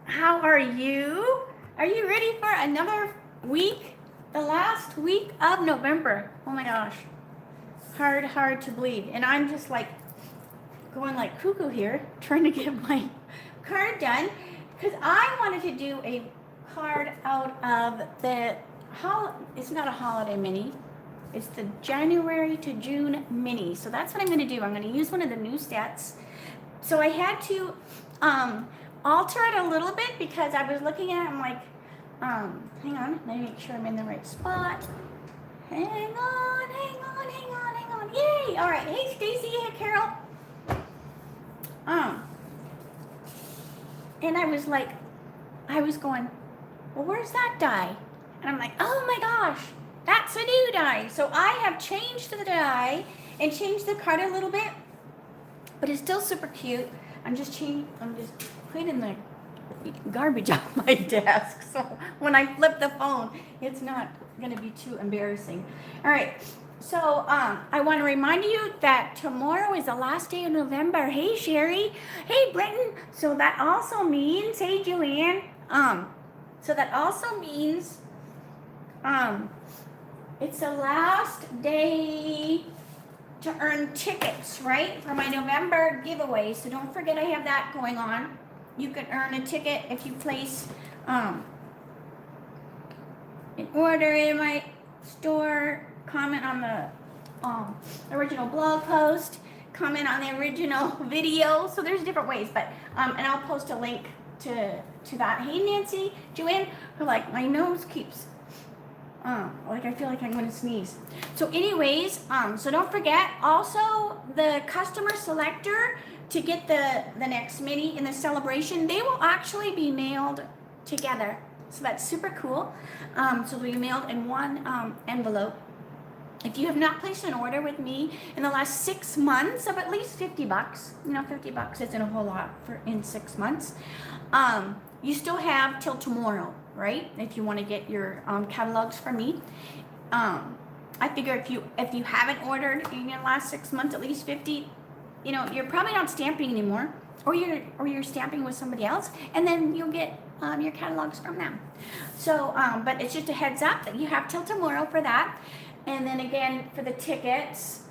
How are you? Are you ready for another week? The last week of November. Oh my gosh. Hard to believe. And I'm just like going like cuckoo here, trying to get my card done because I wanted to do a card out of it's not a holiday mini. It's the January to June mini. So that's what I'm going to do. I'm going to use one of the new sets. So I had to alter it a little bit because I was looking at it. I'm like, hang on. Let me make sure I'm in the right spot. Hang on. Yay! All right. Hey, Stacy. Hey, Carol. And I was like, I was going, well, where's that die? And I'm like, oh my gosh, that's a new die. So I have changed the die and changed the card a little bit, but it's still super cute. I'm just cleaning the garbage off my desk. So when I flip the phone, it's not going to be too embarrassing. All right. So I want to remind you that tomorrow is the last day of November. Hey, Sherry. Hey, Brenton. So that also means, hey, Joanne. So that also means it's the last day to earn tickets, right, for my November giveaway. So don't forget I have that going on. You can earn a ticket if you place an order in my store, comment on the original blog post, comment on the original video. So there's different ways, but and I'll post a link to that. Hey, Nancy, Joanne, like my nose keeps like I feel like I'm going to sneeze. So anyways, so don't forget also the customer selector to get the next mini in the celebration, they will actually be mailed together. So that's super cool. So they'll be mailed in one envelope. If you have not placed an order with me in the last 6 months of at least $50, $50 isn't a whole lot in 6 months. You still have till tomorrow, right? If you want to get your catalogs from me. I figure if you haven't ordered in the last 6 months at least 50, you're probably not stamping anymore, or you're stamping with somebody else, and then you'll get your catalogs from them. So, but it's just a heads up that you have till tomorrow for that. And then again for the tickets,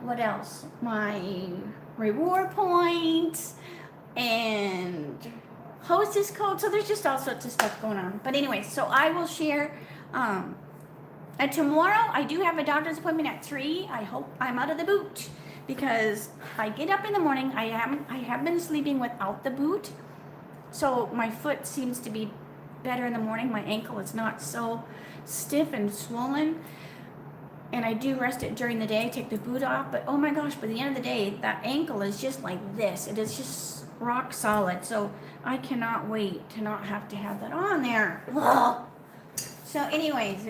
what else? My reward points and hostess code. So there's just all sorts of stuff going on. But anyway, so I will share. And tomorrow I do have a doctor's appointment at 3. I hope I'm out of the boot because I get up in the morning. I have been sleeping without the boot, so my foot seems to be better in the morning. My ankle is not so stiff and swollen. And I do rest it during the day, take the boot off. But oh my gosh, by the end of the day, that ankle is just like this. It is just rock solid. So I cannot wait to not have to have that on there. Ugh. So anyways,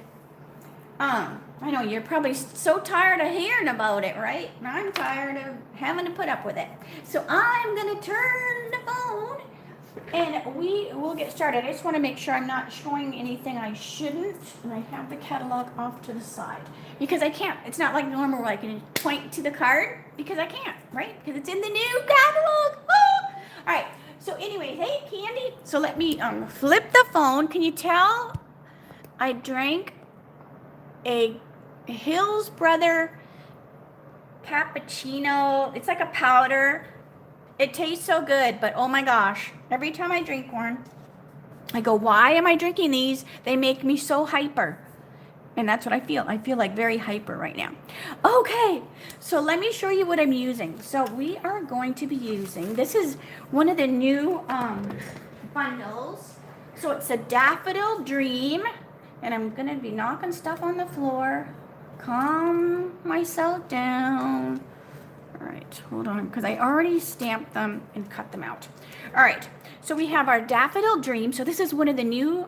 I know you're probably so tired of hearing about it, right? I'm tired of having to put up with it. So I'm going to turn the phone and we will get started. I just want to make sure I'm not showing anything I shouldn't. And I have the catalog off to the side. Because I can't. It's not like normal where I can point to the card. Because I can't, right? Because it's in the new catalog. Oh! All right. So anyways, hey, Candy. So let me flip the phone. Can you tell I drank a Hills Brother cappuccino? It's like a powder. It tastes so good, but oh my gosh. Every time I drink one, I go, why am I drinking these? They make me so hyper. And that's what I feel. I feel like very hyper right now. Okay, so let me show you what I'm using. So we are going to be using, this is one of the new bundles. So it's a Daffodil Dream. And I'm going to be knocking stuff on the floor. Calm myself down. All right, hold on, because I already stamped them and cut them out. All right, so we have our Daffodil Dream. So this is one of the new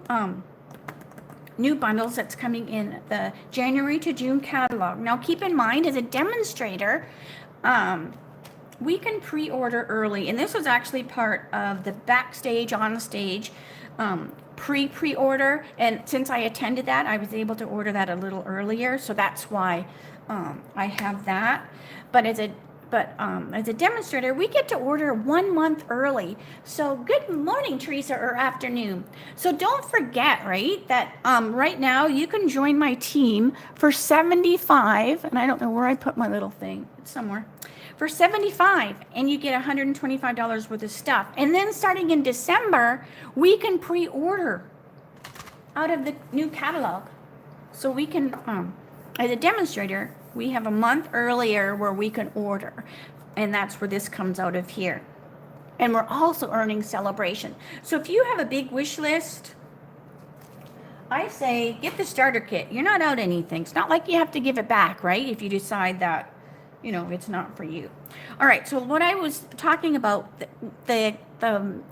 bundles that's coming in the January to June catalog. Now keep in mind, as a demonstrator, we can pre-order early. And this was actually part of the backstage, on stage pre-order. And since I attended that, I was able to order that a little earlier. So that's why I have that. But as a But as a demonstrator, we get to order 1 month early. So good morning, Teresa, or afternoon. So don't forget, right, that right now you can join my team for 75, and I don't know where I put my little thing. It's somewhere. For 75, and you get $125 worth of stuff. And then starting in December, we can pre-order out of the new catalog. So we can, as a demonstrator, we have a month earlier where we can order, and that's where this comes out of here. And we're also earning celebration. So if you have a big wish list, I say get the starter kit. You're not out anything. It's not like you have to give it back, right? If you decide that, you know, it's not for you. All right, so what I was talking about, the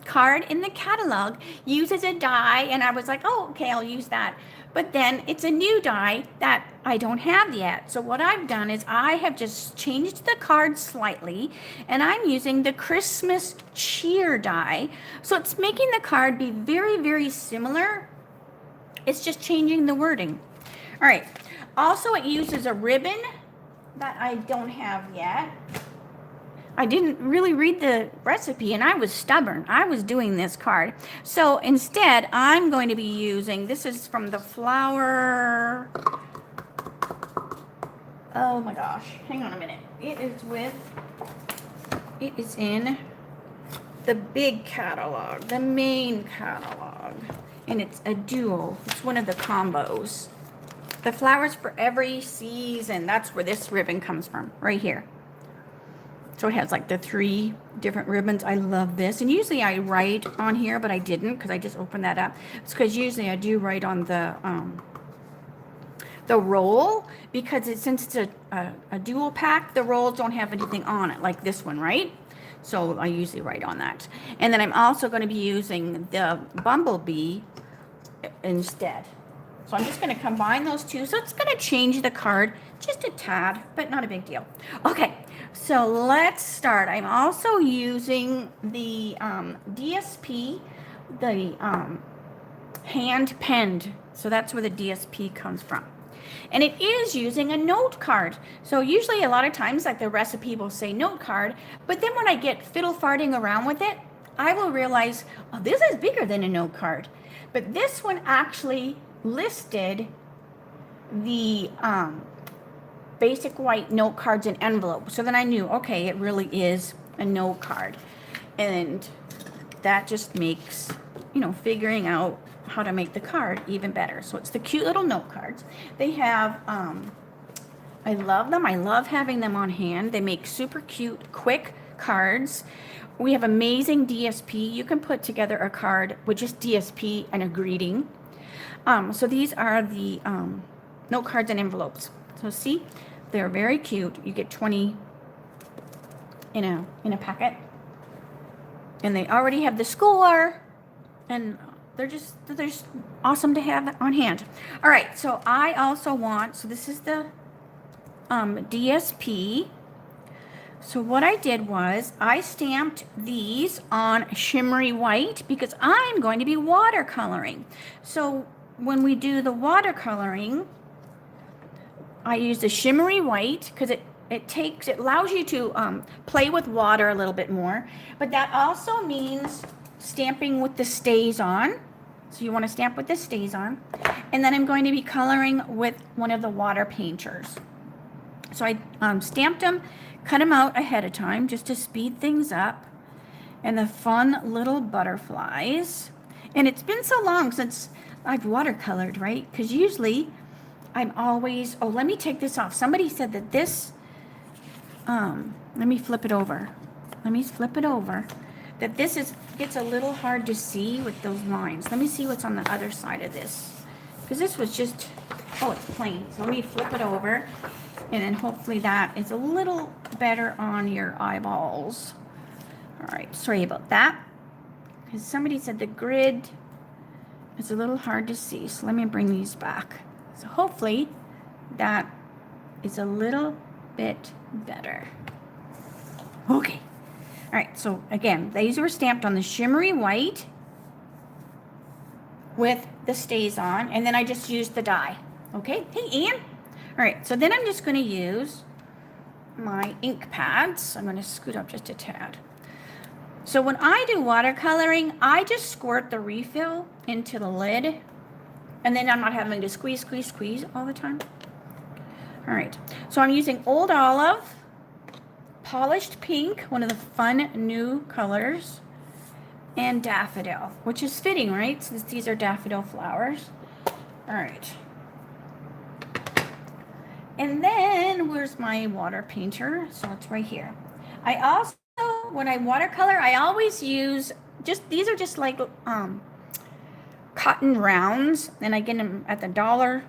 card in the catalog uses a die, and I was like, oh, okay, I'll use that. But then it's a new die that I don't have yet. So what I've done is I have just changed the card slightly, and I'm using the Christmas cheer die. So it's making the card be very, very similar. It's just changing the wording. All right. Also, it uses a ribbon that I don't have yet. I didn't really read the recipe, and I was stubborn. I was doing this card. So instead, I'm going to be using, this is from the flower. Oh my gosh, hang on a minute. It is in the big catalog, the main catalog. And it's a duo. It's one of the combos. The flowers for every season. That's where this ribbon comes from, right here. So it has like the 3 different ribbons. I love this. And usually I write on here, but I didn't because I just opened that up. It's because usually I do write on the roll, because since it's a dual pack, the rolls don't have anything on it like this one, right? So I usually write on that. And then I'm also going to be using the bumblebee instead. So I'm just going to combine those two. So it's going to change the card just a tad, but not a big deal. Okay, so let's start. I'm also using the DSP, the hand penned. So that's where the DSP comes from. And it is using a note card. So usually a lot of times, like the recipe will say note card, but then when I get fiddle farting around with it, I will realize, oh, this is bigger than a note card. But this one actually listed the basic white note cards and envelopes. So then I knew, okay, it really is a note card. And that just makes, you know, figuring out how to make the card even better. So it's the cute little note cards. They have, I love them. I love having them on hand. They make super cute, quick cards. We have amazing DSP. You can put together a card with just DSP and a greeting. So these are the note cards and envelopes. So see, they're very cute. You get 20 in a packet. And they already have the score, and they're just awesome to have on hand. All right, so I also want, so this is the DSP. So what I did was I stamped these on shimmery white because I'm going to be watercoloring. So when we do the watercoloring, I use the shimmery white because it allows you to play with water a little bit more, but that also means stamping with the stays on. So you want to stamp with the stays on. And then I'm going to be coloring with one of the water painters. So I stamped them, cut them out ahead of time just to speed things up. And the fun little butterflies. And it's been so long since I've watercolored, right? Because usually I'm always, oh, let me take this off. Somebody said that this, let me flip it over. That this gets a little hard to see with those lines. Let me see what's on the other side of this. Because this was just, oh, it's plain. So let me flip it over. And then hopefully that is a little better on your eyeballs. All right, sorry about that. Because somebody said the grid is a little hard to see. So let me bring these back. So hopefully that is a little bit better. Okay. All right, so again, these were stamped on the shimmery white with the stays on, and then I just used the die. Okay, hey, Ann. All right, so then I'm just going to use my ink pads. I'm going to scoot up just a tad. So when I do watercoloring, I just squirt the refill into the lid, and then I'm not having to squeeze all the time. All right, so I'm using Old Olive, Polished Pink, one of the fun new colors, and Daffodil, which is fitting, right? Since these are daffodil flowers. All right. And then where's my water painter? So it's right here. I also, when I watercolor, I always use these are just like cotton rounds, and I get them at the dollar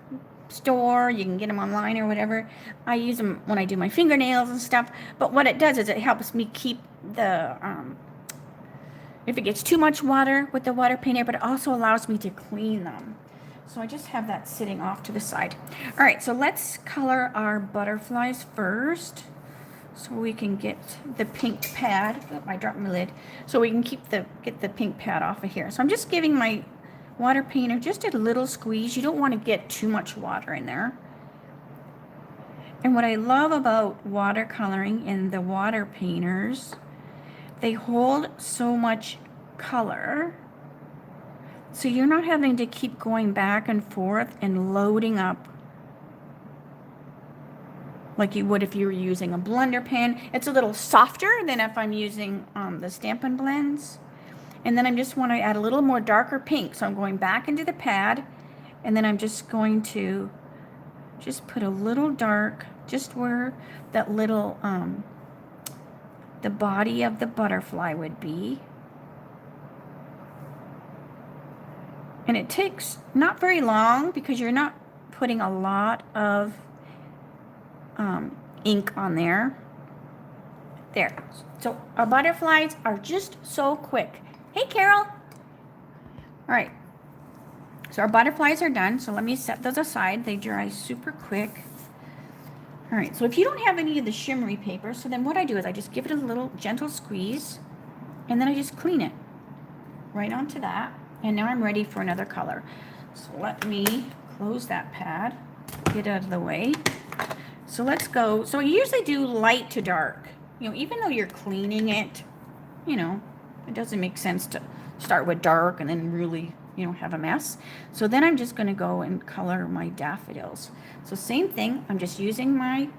store. You can get them online or whatever. I use them when I do my fingernails and stuff. But what it does is it helps me keep the if it gets too much water with the water painter, but it also allows me to clean them. So I just have that sitting off to the side. All right, so let's color our butterflies first, so we can get the pink pad. Oh, I dropped my lid. So we can get the pink pad off of here. So I'm just giving my water painter just a little squeeze. You don't want to get too much water in there. And what I love about watercoloring and the water painters, they hold so much color, so you're not having to keep going back and forth and loading up like you would if you were using a blender pen. It's a little softer than if I'm using the Stampin' Blends. And then I just want to add a little more darker pink, so I'm going back into the pad, and then I'm just going to just put a little dark just where that little the body of the butterfly would be. And it takes not very long because you're not putting a lot of ink on there. There. So our butterflies are just so quick. Hey, Carol. All right. So our butterflies are done. So let me set those aside. They dry super quick. All right. So if you don't have any of the shimmery paper, so then what I do is I just give it a little gentle squeeze, and then I just clean it right onto that. And now I'm ready for another color. So let me close that pad, get out of the way. So let's go. So I usually do light to dark. You know, even though you're cleaning it, you know, it doesn't make sense to start with dark and then really, you know, have a mess. So then I'm just going to go and color my daffodils. So same thing. I'm just using my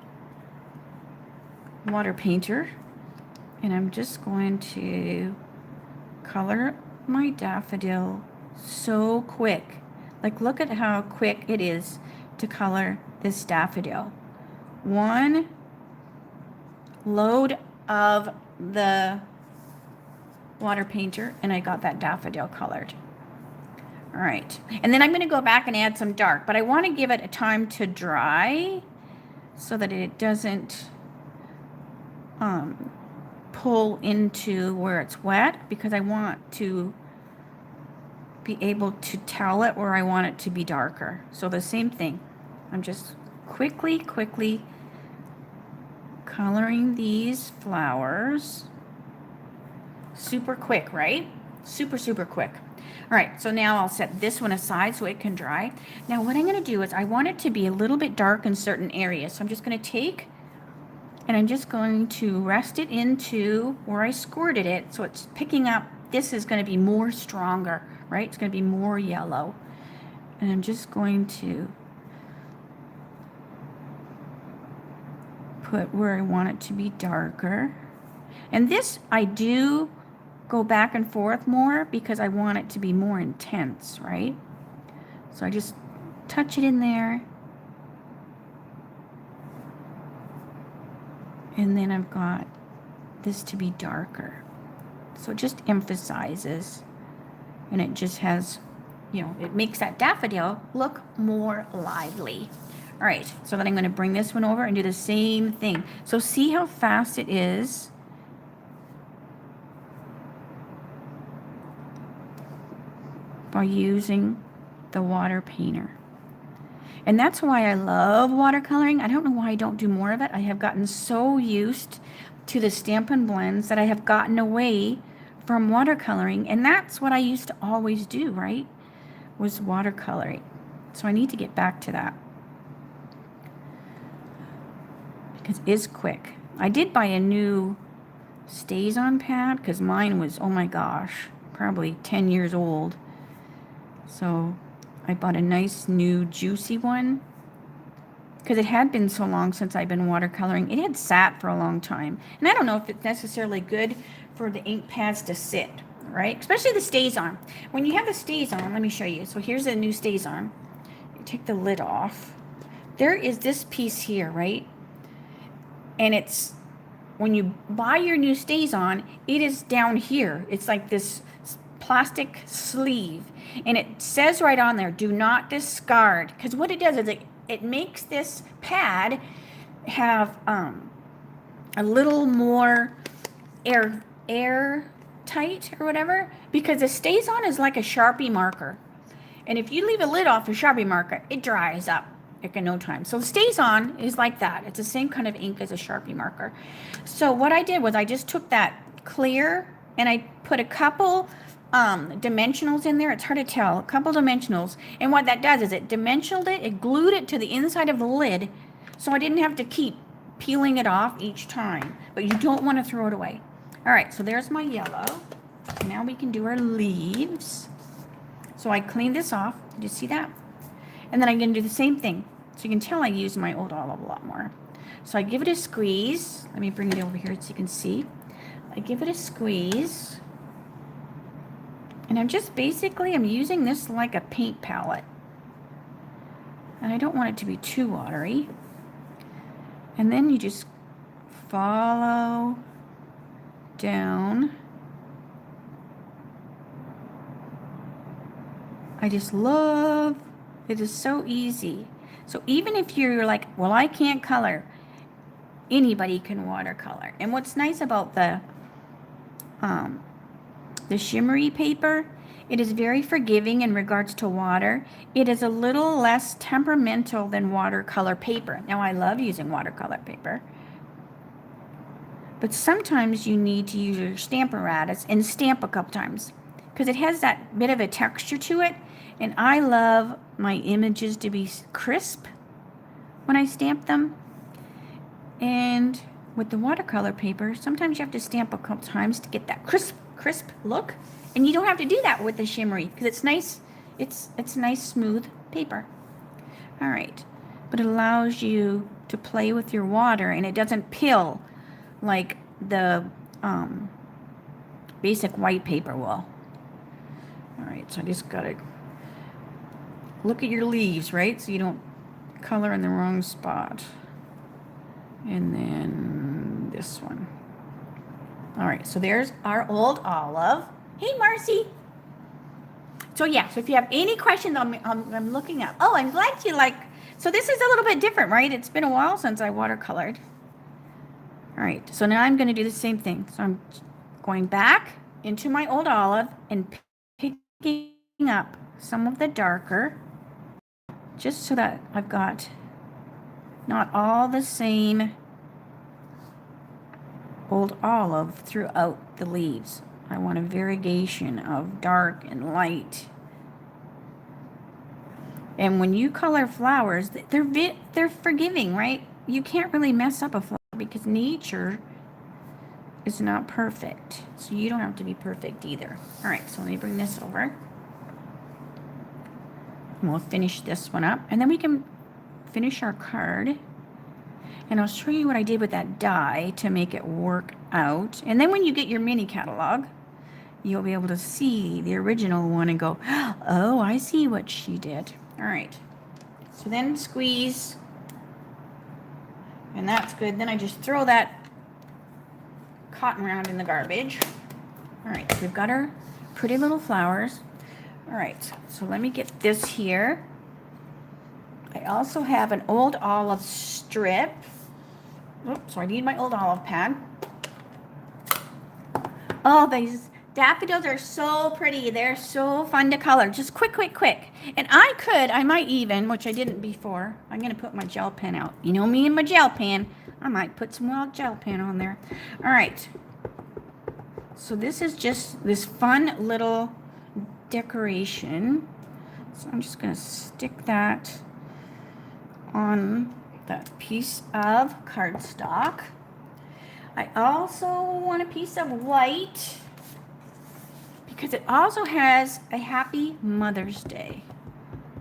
water painter, and I'm just going to color my daffodil so quick. Like, look at how quick it is to color this daffodil. One load of the water painter, and I got that daffodil colored. All right, and then I'm going to go back and add some dark, but I want to give it a time to dry so that it doesn't pull into where it's wet, because I want to be able to tell it where I want it to be darker. So the same thing, I'm just quickly coloring these flowers. Super quick, right? Super quick. All right, so now I'll set this one aside so it can dry. Now what I'm going to do is I want it to be a little bit dark in certain areas. So I'm just going to take, and I'm just going to rest it into where I squirted it, so it's picking up. This is going to be more stronger, right? It's going to be more yellow. And I'm just going to put where I want it to be darker. And this I do go back and forth more because I want it to be more intense, right? So I just touch it in there. And then I've got this to be darker. So it just emphasizes, and it just has, you know, it makes that daffodil look more lively. All right, so then I'm going to bring this one over and do the same thing. So see how fast it is. By using the water painter. And that's why I love watercoloring. I don't know why I don't do more of it. I have gotten so used to the Stampin' Blends that I have gotten away from watercoloring. And that's what I used to always do, right? Was watercoloring. So I need to get back to that. because it is quick. I did buy a new StazOn pad because mine was, oh my gosh, probably 10 years old. So I bought a nice new juicy one because it had been so long since I've been watercoloring. It had sat for a long time. And I don't know if it's necessarily good for the ink pads to sit, right? Especially the StazOn. When you have the StazOn, let me show you. So here's a new StazOn. You take the lid off. There is this piece here, right? And it's, when you buy your new StazOn, it is down here. It's like this plastic sleeve. And it says right on there, do not discard. Because what it does is it makes this pad have a little more air tight or whatever. Because the StazOn is like a Sharpie marker. And if you leave a lid off a Sharpie marker, it dries up like in no time. So StazOn is like that. It's the same kind of ink as a Sharpie marker. So what I did was I just took that clear and I put a couple dimensionals in there. It's hard to tell. A couple dimensionals. And what that does is it dimensioned it. It glued it to the inside of the lid. So I didn't have to keep peeling it off each time. But you don't want to throw it away. All right. So there's my yellow. Now we can do our leaves. So I cleaned this off. Did you see that? And then I'm going to do the same thing. So you can tell I use my old olive a lot more. So I give it a squeeze. Let me bring it over here so you can see. I give it a squeeze. And I'm just basically, I'm using this like a paint palette. And I don't want it to be too watery. And then you just follow down. I just love, it is so easy. So even if you're like, well, I can't color, anybody can watercolor. And what's nice about the shimmery paper, it is very forgiving in regards to water. It is a little less temperamental than watercolor paper. Now, I love using watercolor paper. But sometimes you need to use your stamp apparatus and stamp a couple times because it has that bit of a texture to it. And I love my images to be crisp when I stamp them. And with the watercolor paper, sometimes you have to stamp a couple times to get that crisp look. And you don't have to do that with the shimmery because it's nice. It's nice, smooth paper. All right. But it allows you to play with your water and it doesn't pill like the basic white paper will. All right. So I just got to look at your leaves, right? So you don't color in the wrong spot. And then this one. All right, so there's our old olive. Hey, Marcy. So yeah, so if you have any questions, I'm looking up. Oh, I'm glad you like, so this is a little bit different, right? It's been a while since I watercolored. All right, so now I'm going to do the same thing. So I'm going back into my old olive and picking up some of the darker, just so that I've got not all the same old olive throughout the leaves. I want a variegation of dark and light. And when you color flowers, they're forgiving, right? You can't really mess up a flower because nature is not perfect. So you don't have to be perfect either. All right, so let me bring this over. And we'll finish this one up. And then we can finish our card. And I'll show you what I did with that die to make it work out. And then when you get your mini catalog, you'll be able to see the original one and go, oh, I see what she did. All right. So then squeeze. And that's good. Then I just throw that cotton round in the garbage. All right. So we've got our pretty little flowers. All right. So let me get this here. I also have an old olive strip. Oops, so I need my old olive pad. Oh, these daffodils are so pretty. They're so fun to color. Just quick. And I might even, which I didn't before, I'm going to put my gel pen out. You know me and my gel pen. I might put some wild gel pen on there. All right. So this is just this fun little decoration. So I'm just going to stick that on that piece of cardstock. I also want a piece of white because it also has a Happy Mother's Day.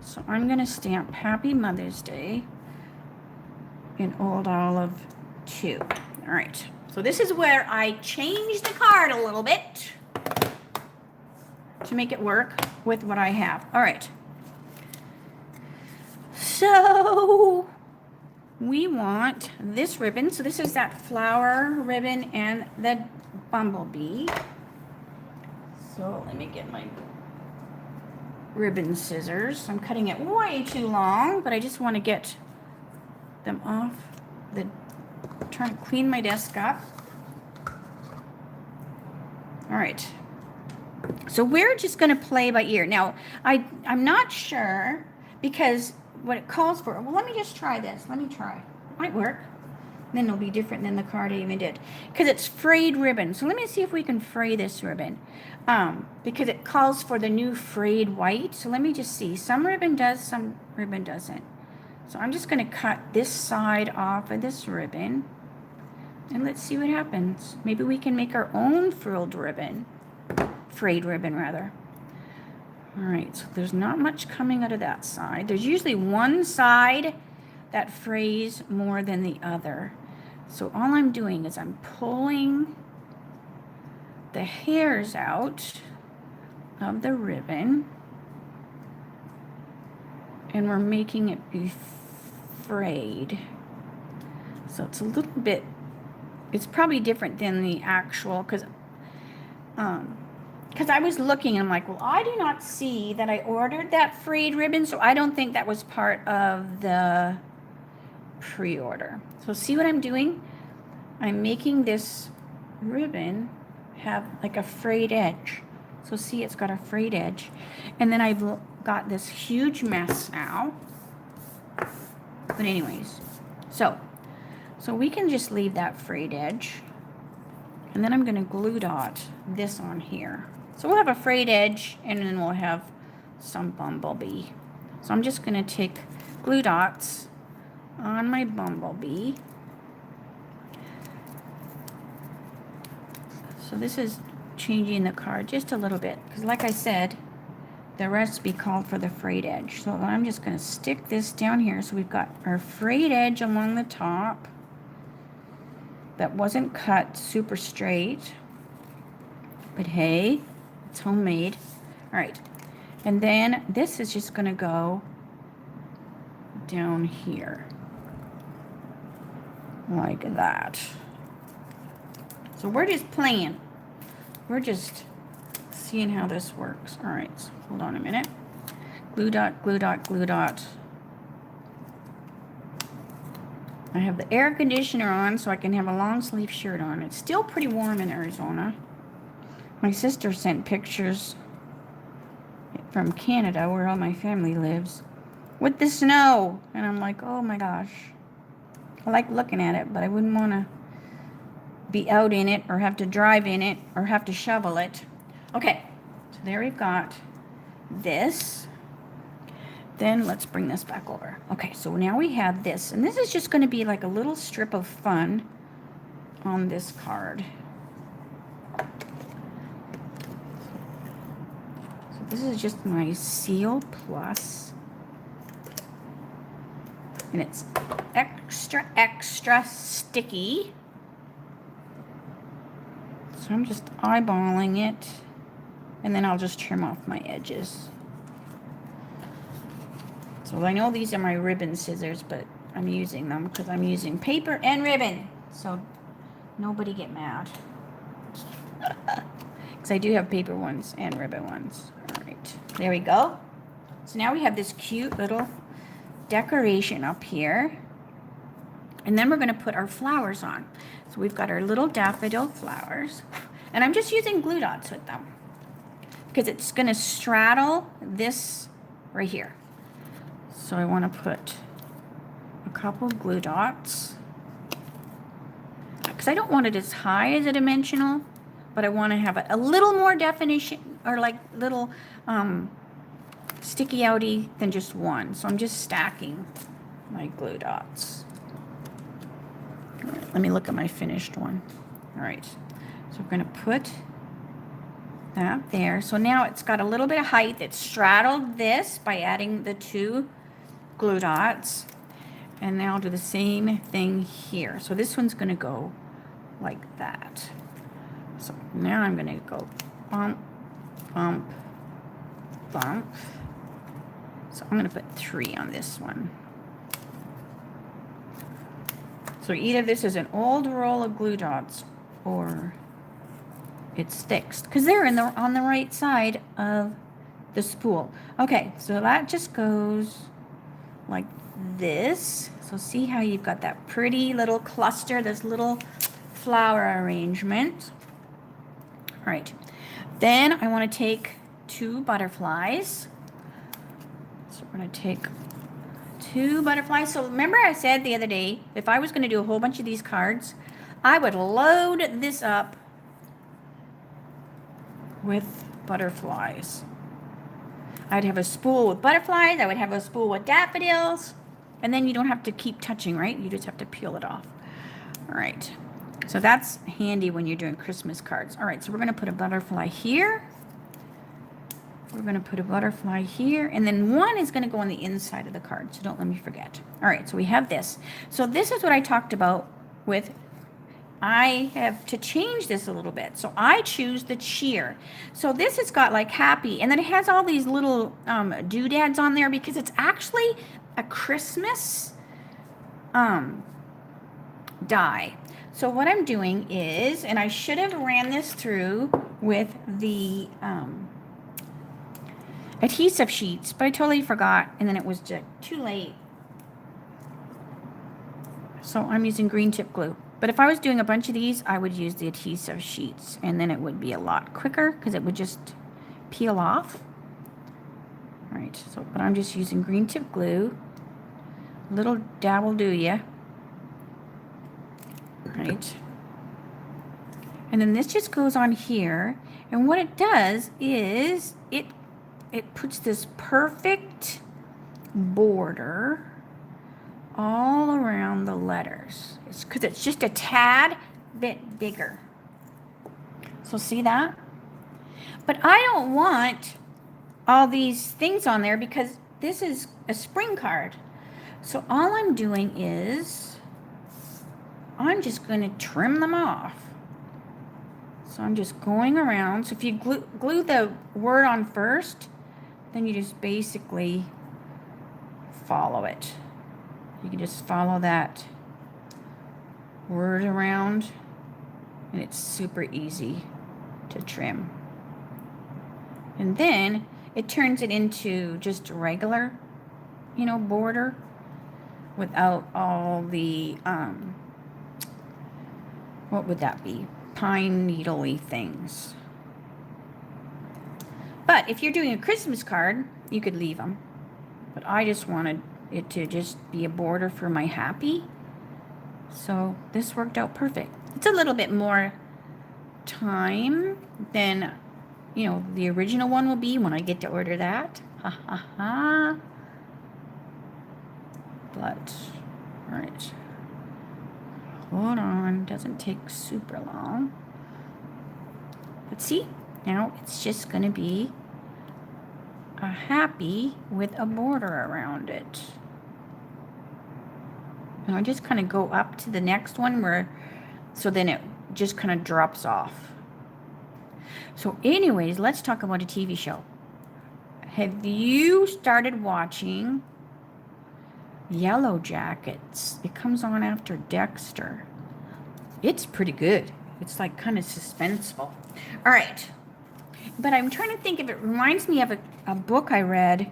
So I'm going to stamp Happy Mother's Day in Old Olive 2. All right. So this is where I changed the card a little bit to make it work with what I have. All right. So we want this ribbon. So this is that flower ribbon and the bumblebee. So let me get my ribbon scissors. I'm cutting it way too long, but I just want to get them off the, trying to clean my desk up. All right. So we're just going to play by ear. Now, I'm not sure because what it calls for, well, let me just try this. Let me try. Might work. Then it'll be different than the card I even did. Because it's frayed ribbon. So let me see if we can fray this ribbon. Because it calls for the new frayed white. So let me just see. Some ribbon does, some ribbon doesn't. So I'm just going to cut this side off of this ribbon. And let's see what happens. Maybe we can make our own frilled ribbon. Frayed ribbon, rather. All right, so there's not much coming out of that side. There's usually one side that frays more than the other. So all I'm doing is I'm pulling the hairs out of the ribbon and we're making it be frayed. So it's a little bit, it's probably different than the actual, because I was looking and I'm like, well, I do not see that I ordered that frayed ribbon, so I don't think that was part of the pre-order. So see what I'm doing? I'm making this ribbon have like a frayed edge. So see, it's got a frayed edge. And then I've got this huge mess now. But anyways, so we can just leave that frayed edge. And then I'm going to glue dot this on here. So we'll have a frayed edge and then we'll have some bumblebee. So I'm just going to take glue dots on my bumblebee. So this is changing the card just a little bit because like I said, the recipe called for the frayed edge. So I'm just going to stick this down here. So we've got our frayed edge along the top that wasn't cut super straight. But hey, it's homemade. All right. And then this is just going to go down here. Like that. So we're just playing. We're just seeing how this works. All right. So hold on a minute. Glue dot, glue dot, glue dot. I have the air conditioner on so I can have a long sleeve shirt on. It's still pretty warm in Arizona. My sister sent pictures from Canada, where all my family lives, with the snow. And I'm like, oh my gosh. I like looking at it, but I wouldn't want to be out in it or have to drive in it or have to shovel it. Okay, so there we've got this. Then let's bring this back over. Okay, so now we have this. And this is just going to be like a little strip of fun on this card. So this is just my Seal Plus. And it's extra, extra sticky. So I'm just eyeballing it. And then I'll just trim off my edges. So I know these are my ribbon scissors, but I'm using them because I'm using paper and ribbon. So nobody get mad. Because I do have paper ones and ribbon ones. All right, there we go. So now we have this cute little decoration up here. And then we're going to put our flowers on. So we've got our little daffodil flowers. And I'm just using glue dots with them. Because it's going to straddle this right here. So I want to put a couple glue dots. Because I don't want it as high as a dimensional. But I want to have a little more definition. Or like little sticky outy than just one. So I'm just stacking my glue dots. All right, let me look at my finished one. All right, so we're going to put that there. So now it's got a little bit of height. It straddled this by adding the 2 glue dots. And now I'll do the same thing here. So this one's going to go like that. So now I'm going to go bump, bump, bump. So I'm going to put 3 on this one. So either this is an old roll of glue dots or it's fixed because they're on the right side of the spool. Okay, so that just goes like this. So see how you've got that pretty little cluster, this little flower arrangement. All right, then I want to take 2 butterflies. So we're going to take 2 butterflies. So remember I said the other day, if I was going to do a whole bunch of these cards, I would load this up with butterflies. I'd have a spool with butterflies. I would have a spool with daffodils. And then you don't have to keep touching, right? You just have to peel it off. All right. So that's handy when you're doing Christmas cards. All right. So we're going to put a butterfly here. We're going to put a butterfly here. And then one is going to go on the inside of the card. So don't let me forget. All right. So we have this. So this is what I talked about with, I have to change this a little bit. So I choose the cheer. So this has got like happy. And then it has all these little doodads on there because it's actually a Christmas die. So what I'm doing is, and I should have ran this through with the adhesive sheets, but I totally forgot, and then it was just too late. So I'm using green tip glue. But if I was doing a bunch of these, I would use the adhesive sheets, and then it would be a lot quicker because it would just peel off. All right, so, but I'm just using green tip glue. Little dab will do ya. Right. And then this just goes on here. And what it does is it puts this perfect border all around the letters. It's because it's just a tad bit bigger. So see that? But I don't want all these things on there because this is a spring card. So all I'm doing is I'm just going to trim them off. So I'm just going around. So if you glue the word on first, then you just basically follow it. You can just follow that word around, and it's super easy to trim. And then it turns it into just a regular, border without all the, what would that be? Pine needle-y things. But if you're doing a Christmas card, you could leave them. But I just wanted it to just be a border for my happy. So this worked out perfect. It's a little bit more time than, the original one will be when I get to order that. Ha ha ha. But, all right. Hold on, doesn't take super long. But see, now it's just going to be a happy with a border around it. And I just kind of go up to the next one so then it just kind of drops off. So anyways, let's talk about a TV show. Have you started watching Yellow Jackets? It comes on after Dexter. It's pretty good. It's like kind of suspenseful. All right. But I'm trying to think if it reminds me of a book I read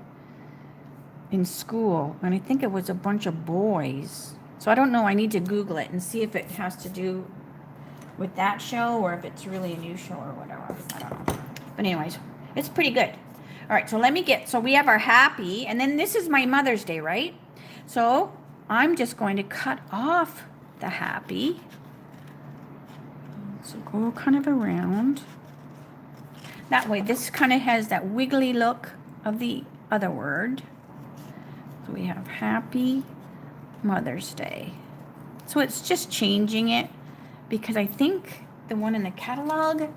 in school. And I think it was a bunch of boys. So I don't know. I need to Google it and see if it has to do with that show or if it's really a new show or whatever. I don't know. But anyways, it's pretty good. All right. So we have our happy. And then this is my Mother's Day, right? So I'm just going to cut off the happy. So go kind of around. That way, this kind of has that wiggly look of the other word. So we have Happy Mother's Day. So it's just changing it because I think the one in the catalog,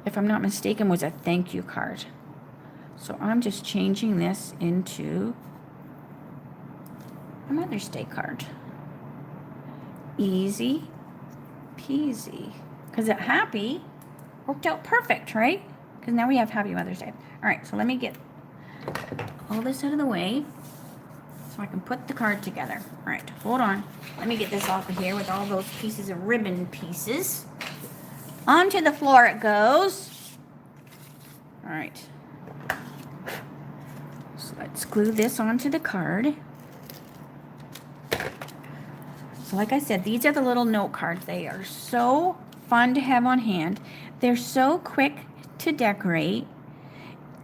if I'm not mistaken, was a thank you card. So I'm just changing this into a Mother's Day card. Easy peasy. Because it happy worked out perfect, right? Because now we have Happy Mother's Day. All right, so let me get all this out of the way so I can put the card together. All right, hold on. Let me get this off of here with all those pieces of ribbon pieces. Onto the floor it goes. All right. So let's glue this onto the card. So like I said, these are the little note cards. They are so fun to have on hand. They're so quick to decorate.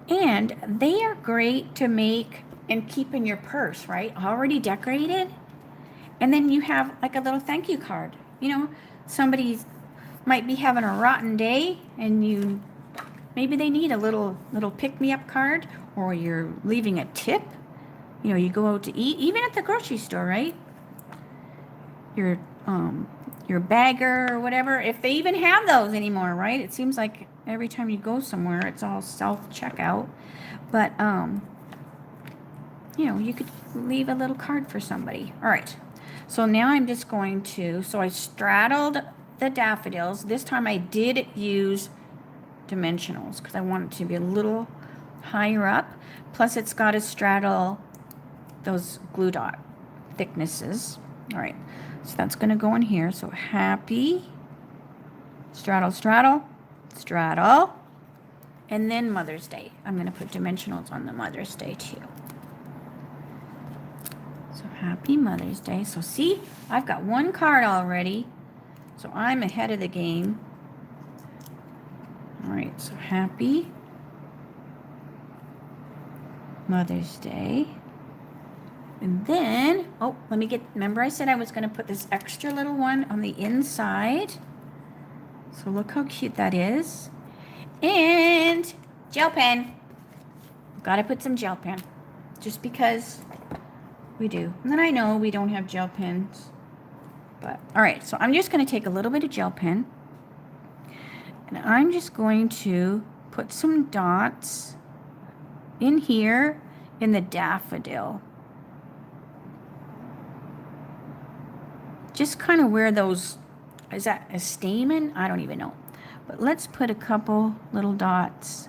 And they are great to make and keep in your purse, right? Already decorated. And then you have like a little thank you card. You know, somebody might be having a rotten day and maybe they need a little pick-me-up card, or you're leaving a tip. You know, you go out to eat, even at the grocery store, right? Your bagger or whatever, if they even have those anymore, right? It seems like every time you go somewhere, it's all self-checkout. But, you know, you could leave a little card for somebody. All right. So now I'm just going to, so I straddled the daffodils. This time I did use dimensionals because I want it to be a little higher up. Plus it's got to straddle those glue dot thicknesses. All right. So that's going to go in here. So happy, straddle, straddle, straddle, and then Mother's Day. I'm going to put dimensionals on the Mother's Day too. So happy Mother's Day. So see, I've got one card already. So I'm ahead of the game. All right, so happy Mother's Day. And then, oh, let me get, remember I said I was going to put this extra little one on the inside. So look how cute that is. And gel pen. Got to put some gel pen. Just because we do. And then I know we don't have gel pens. But, all right, so I'm just going to take a little bit of gel pen. And I'm just going to put some dots in here in the daffodil. Just kind of where those, is that a stamen? I don't even know. But let's put a couple little dots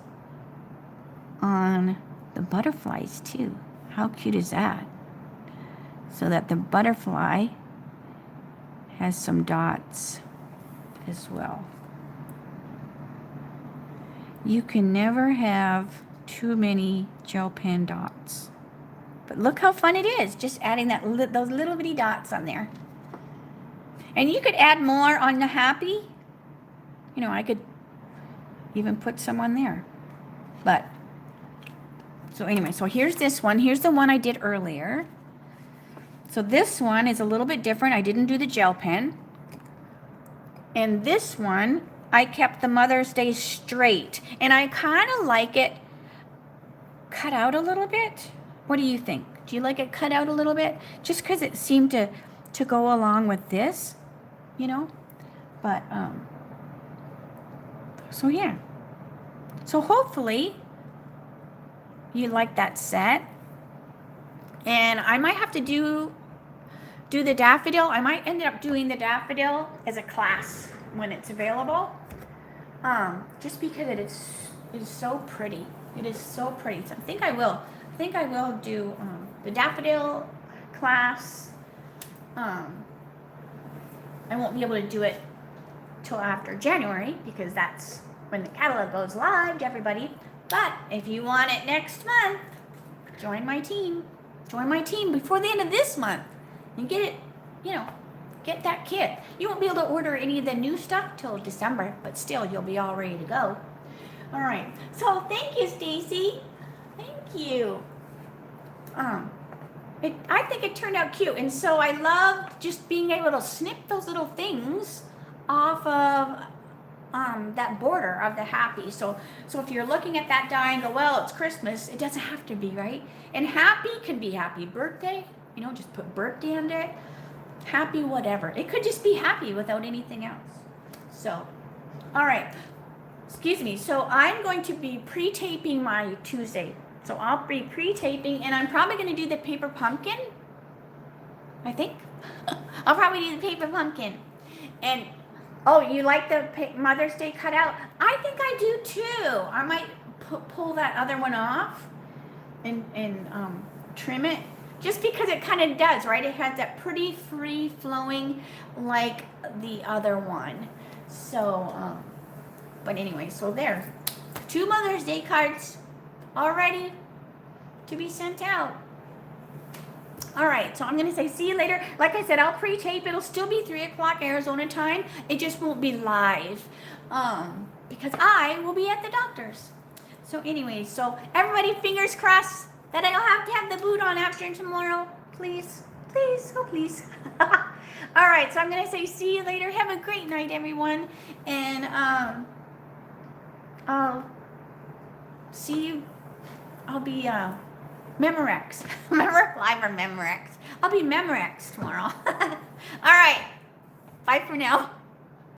on the butterflies too. How cute is that? So that the butterfly has some dots as well. You can never have too many gel pen dots. But look how fun it is, just adding those little bitty dots on there. And you could add more on the happy. You know, I could even put some on there. But, so anyway, so here's this one. Here's the one I did earlier. So this one is a little bit different. I didn't do the gel pen. And this one, I kept the Mother's Day straight. And I kind of like it cut out a little bit. What do you think? Do you like it cut out a little bit? Just because it seemed to go along with this, you know? But, so yeah. So hopefully you like that set. And I might have to do the daffodil. I might end up doing the daffodil as a class when it's available. Just because it is so pretty. It is so pretty. So I think I will do the daffodil class. I won't be able to do it till after January because that's when the catalog goes live to everybody. But if you want it next month, join my team. Join my team before the end of this month and get it, you know, get that kit. You won't be able to order any of the new stuff till December, but still you'll be all ready to go. All right. So thank you, Stacy. Thank you. I think it turned out cute, and so I love just being able to snip those little things off of that border of the happy. So if you're looking at that die and go, well, it's Christmas, it doesn't have to be, right? And happy can be happy birthday, you know, just put birthday under it. happy whatever. It could just be happy without anything else. So, all right. Excuse me. So I'm going to be pre-taping my Tuesday. So I'll be pre-taping, and I'm probably going to do the paper pumpkin. I think. I'll probably do the paper pumpkin. And, oh, you like the Mother's Day cutout? I think I do too. I might pull that other one off and trim it. Just because it kind of does, right? It has that pretty free-flowing like the other one. So, but anyway, so there. 2 Mother's Day cards all ready to be sent out. All right, so I'm going to say see you later. Like I said, I'll pre-tape. It'll still be 3 o'clock Arizona time. It just won't be live because I will be at the doctor's. So anyway, so everybody fingers crossed that I don't have to have the boot on after tomorrow. Please, please, oh please. All right, so I'm going to say see you later. Have a great night, everyone. And I'll see you. I'll be Memorex. Remember? Live or Memorex. I'll be Memorex tomorrow. All right. Bye for now.